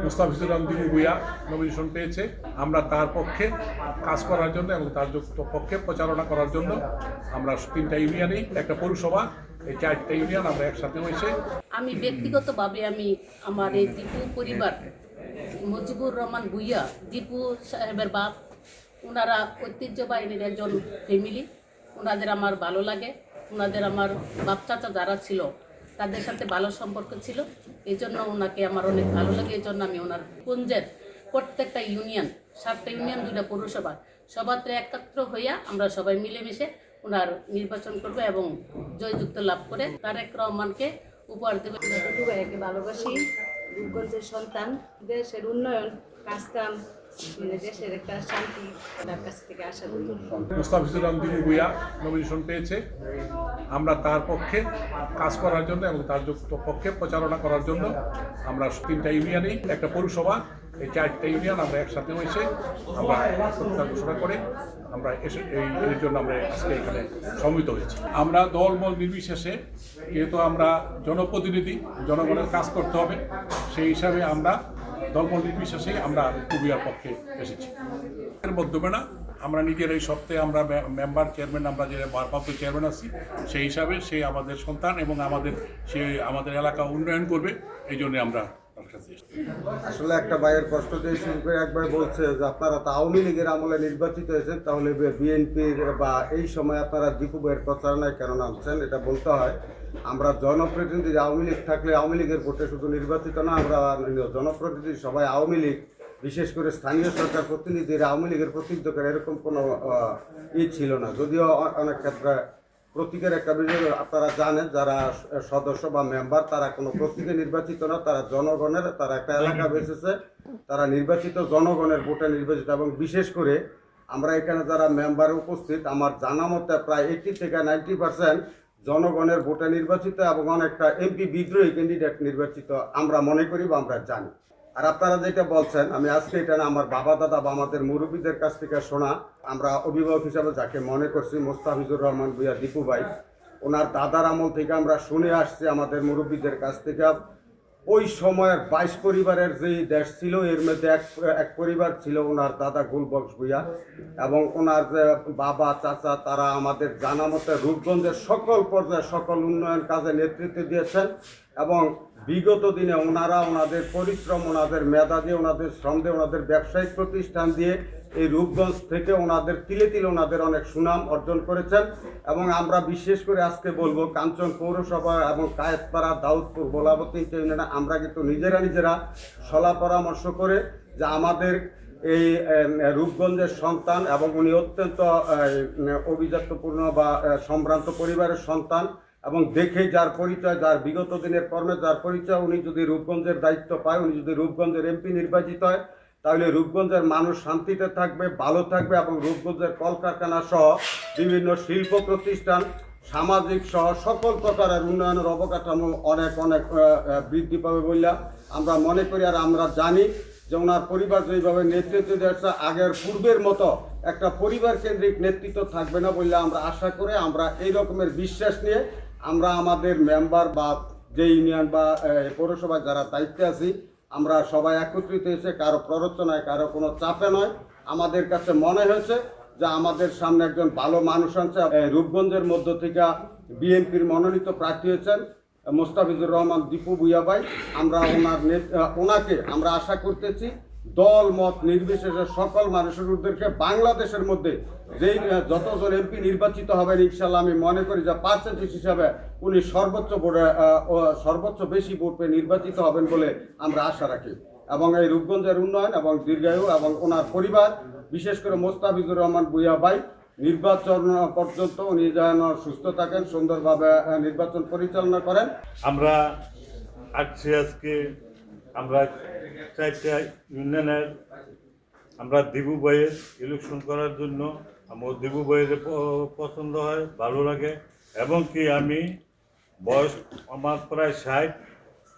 Mustafizur Rahman Dibu Bhuiyan nomination পেয়েছে। আমরা তার পক্ষে কাজ করার জন্য এবং তার পক্ষে প্রচারণা করার জন্য আমরা 3টা ইউনিয়নেই একটা পৌরসভা, এই 4টা ইউনিয়ন আমরা একসাথে হয়েছে। আমি ব্যক্তিগতভাবে আমার এই দীপু পরিবার, মুজিবুর রহমান ভূঁইয়া দীপু সাহেবের বাপ, ওনারা ঐতিহ্যবাহীর একজন ফ্যামিলি। ওনাদের আমার ভালো লাগে, ওনাদের আমার বাপ চাচা যারা ছিল তাদের সাথে ভালো সম্পর্ক ছিল, এই জন্য ওনাকে আমার অনেক ভালো লাগে। এই জন্য আমি ওনার কুঞ্জের প্রত্যেকটা ইউনিয়ন, 7টা ইউনিয়ন 2টা পৌরসভা সবাত্রে একত্র হইয়া আমরা সবাই মিলেমিশে ওনার নির্বাচন করব এবং জয়যুক্ত লাভ করে তারেক রহমানকে উপহার দেবে। দুবাইকে ভালোবাসি, রূপগঞ্জের সন্তান, দেশের উন্নয়ন কাজকাম, দেশের একটা শান্তি তার কাছ থেকে আশা করি। মুস্তাফিজুর রহমান দিবু ভূঁইয়া নমিনেশন পেয়েছে। আমরা তার পক্ষে কাজ করার জন্য এবং তার পক্ষে প্রচারণা করার জন্য আমরা 3টা ইউনিয়নেই একটা পৌরসভা, এই 4টা ইউনিয়ন আমরা একসাথে হয়েছে। আমরা প্রত্যাশা ঘোষণা করে আমরা এর জন্য আমরা আজকে এখানে সমবেত হয়েছি। আমরা দলমল নির্বিশেষে, যেহেতু আমরা জনপ্রতিনিধি, জনগণের কাজ করতে হবে, সেই হিসাবে আমরা দলমল নির্বিশেষে আমরা ভূঁইয়ার পক্ষে এসেছি। এর মাধ্যমে না, আমরা নিজের এই সপ্তাহে আমরা মেম্বার চেয়ারম্যান, আমরা যে ভারপ্রাপ্ত চেয়ারম্যান আছি, সেই হিসাবে সে আমাদের সন্তান এবং সে আমাদের এলাকা উন্নয়ন করবে, এই জন্য আমরা তার কাছে এসেছি। আসলে একটা ভাইয়ের কষ্ট দিয়ে শুরু করে একবার বলছে যে আপনারা তো আওয়ামী লীগের আমলে নির্বাচিত হয়েছেন, তাহলে বিএনপির বা এই সময় আপনারা দীপু ভাইয়ের প্রচারণায় কেন নামছেন? এটা বলতে হয় আমরা জনপ্রতিনিধি, আওয়ামী লীগ থাকলে আওয়ামী লীগের ভোটে শুধু নির্বাচিত না, আমরা জনপ্রতিনিধি সবাই আওয়ামী লীগ, বিশেষ করে স্থানীয় সরকার প্রতিনিধিরা আওয়ামী লীগের প্রতিনিধিত্ব করে, এরকম কোনো ছিল না। যদিও অনেক ক্ষেত্রে প্রতীকের একটা বিষয় আপনারা জানেন, যারা সদস্য বা মেম্বার তারা কোনো প্রতীকে নির্বাচিত না, তারা জনগণের, তারা একটা এলাকা বেসেছে, তারা নির্বাচিত জনগণের ভোটে নির্বাচিত। এবং বিশেষ করে আমরা এখানে যারা মেম্বার উপস্থিত, আমার জানা মতে প্রায় 80 থেকে 90% জনগণের ভোটে নির্বাচিত এবং অনেকটা এমপি বিদ্রোহী ক্যান্ডিডেট নির্বাচিত আমরা মনে করি বা আমরা জানি। আর আপনারা যেটা বলছেন, আমি আজকে এটা না আমার বাবা দাদা বা আমাদের মুরব্বীদের কাছ থেকে শোনা, আমরা অভিভাবক হিসাবে যাকে মনে করছি মুস্তাফিজুর রহমান ভূঁইয়া দীপু ভাই, ওনার দাদার আমল থেকে আমরা শুনে আসছি আমাদের মুরব্বীদের কাছ থেকে, ওই সময়ের 22 পরিবারের যেই দেশ ছিল, এর মধ্যে এক পরিবার ছিল ওনার দাদা গুলবক্স ভূঁইয়া, এবং ওনার যে বাবা চাচা তারা আমাদের জানা মতে রূপগঞ্জের সকল পর্যায়ে সকল উন্নয়ন কাজে নেতৃত্ব দিয়েছেন। এবং বিগত দিনে ওনারা ওনাদের পরিশ্রম, ওনাদের মেধা দিয়ে, ওনাদের শ্রম দিয়ে, ওনাদের ব্যবসায়িক প্রতিষ্ঠান দিয়ে এই রূপগঞ্জ থেকে ওনাদের তিলে তিলে ওনাদের অনেক সুনাম অর্জন করেছেন। এবং আমরা বিশেষ করে আজকে বলবো কাঞ্চন পৌরসভা এবং কায়েতপাড়া, দাউদপুর, বোলাবতী ইউনিয়নে আমরা কিন্তু নিজেরা সলা পরামর্শ করে যে আমাদের এই রূপগঞ্জের সন্তান এবং উনি অত্যন্ত অভিজাত্যপূর্ণ বা সম্ভ্রান্ত পরিবারের সন্তান, এবং দেখে যার পরিচয়, যার বিগত দিনের কর্মে যার পরিচয়, উনি যদি রূপগঞ্জের দায়িত্ব পায়, উনি যদি রূপগঞ্জের এমপি নির্বাচিত হয়, তাহলে রূপগঞ্জের মানুষ শান্তিতে থাকবে, ভালো থাকবে, এবং রূপগঞ্জের কলকারখানা সহ বিভিন্ন শিল্প প্রতিষ্ঠান, সামাজিক সহ সকল প্রকারের উন্নয়নের অবকাঠামো অনেক বৃদ্ধি পাবে বলে আমরা মনে করি। আর আমরা জানি যে ওনার পরিবার যেভাবে নেতৃত্ব দিয়েছে, আগের পূর্বের মতো একটা পরিবার কেন্দ্রিক নেতৃত্ব থাকবে না বলে আমরা আশা করে, আমরা এই রকমের বিশ্বাস নিয়ে আমরা আমাদের মেম্বার বা যে ইউনিয়ন বা পৌরসভায় যারা দায়িত্বে আছি, আমরা সবাই একত্রিত হয়েছে, কারো প্ররোচনায়, কারো কোনো চাপে নয়। আমাদের কাছে মনে হয়েছে যে আমাদের সামনে একজন ভালো মানুষ আছে। রূপগঞ্জের মধ্য থেকে বিএনপির মনোনীত প্রার্থী হয়েছেন মুস্তাফিজুর রহমান দীপু ভূঁইয়া ভাই। আমরা ওনাকে আমরা আশা করতেছি দল মত নির্বিশেষে সকল মানুষের উদ্দেশ্যে বাংলাদেশের মধ্যে যেই যতজন এমপি নির্বাচিত হবেন, ইনশাল্লাহ আমি মনে করি যে পার্সেন্টেজ হিসাবে উনি সর্বোচ্চ বেশি ভোট পেয়ে নির্বাচিত হবেন বলে আমরা আশা রাখি। এবং এই রূপগঞ্জের উন্নয়ন এবং দীর্ঘায়ু এবং ওনার পরিবার, বিশেষ করে মুস্তাফিজুর রহমান ভূঁইয়া ভাই, নির্বাচন পর্যন্ত উনি যেন সুস্থ থাকেন, সুন্দরভাবে নির্বাচন পরিচালনা করেন। আমরা আজকে আমরা 4টা ইউনিয়নের আমরা দিবু ভাইয়ের ইলেকশন করার জন্য, আমার দিবু ভাইয়ের পছন্দ হয়, ভালো লাগে। এবং কি আমি বয়স আমার প্রায় 60,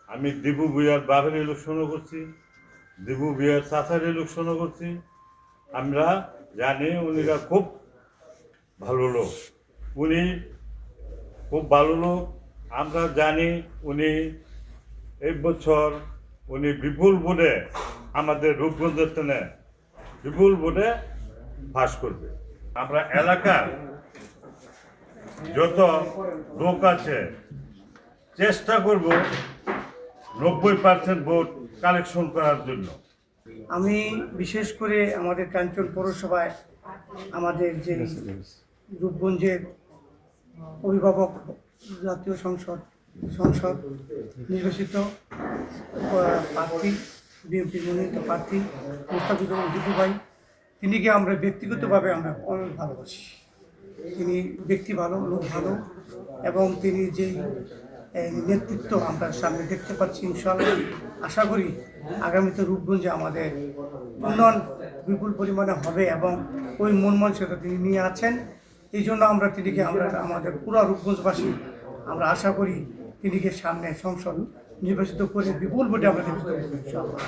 আমি দিবু ভূঁইয়ার বাপের ইলেকশনও করছি, দিবু ভূঁইয়ার চাচার ইলেকশনও করছি। আমরা জানি উনিরা খুব ভালো লোক, উনি খুব ভালো লোক। আমরা জানি উনি এই বছর উনি বিপুল ভোটে আমাদের রূপগঞ্জের টেনে বিপুল ভোটে পাস করবে। আমরা এলাকার যত লোক আছে চেষ্টা করব 90% ভোট কালেকশন করার জন্য। আমি বিশেষ করে আমাদের কাঞ্চন পৌরসভায় আমাদের যে রূপগঞ্জের অভিভাবক জাতীয় সংসদ নির্বাচিত প্রার্থী, বিএনপি মনোনীত প্রার্থী মুস্তাফিজুর রহমান দীপু ভাই, তিনিকে আমরা ব্যক্তিগতভাবে আমরা অনেক ভালোবাসি। তিনি ব্যক্তি ভালো, লোক ভালো, এবং তিনি যেই নেতৃত্ব আমরা সামনে দেখতে পাচ্ছি, ইনশাআল্লাহ আশা করি আগামীতে রূপগঞ্জে আমাদের উন্নয়ন বিপুল পরিমাণে হবে, এবং ওই মন মানসিকতা তিনি নিয়ে আছেন। এই জন্য আমরা তিনিকে আমাদের পুরো রূপগঞ্জবাসী আমরা আশা করি তিনিকে সামনে সংসদ নির্বাচিত করে বিপুল ভোটে আমরা নির্বাচিত করব ইনশাআল্লাহ।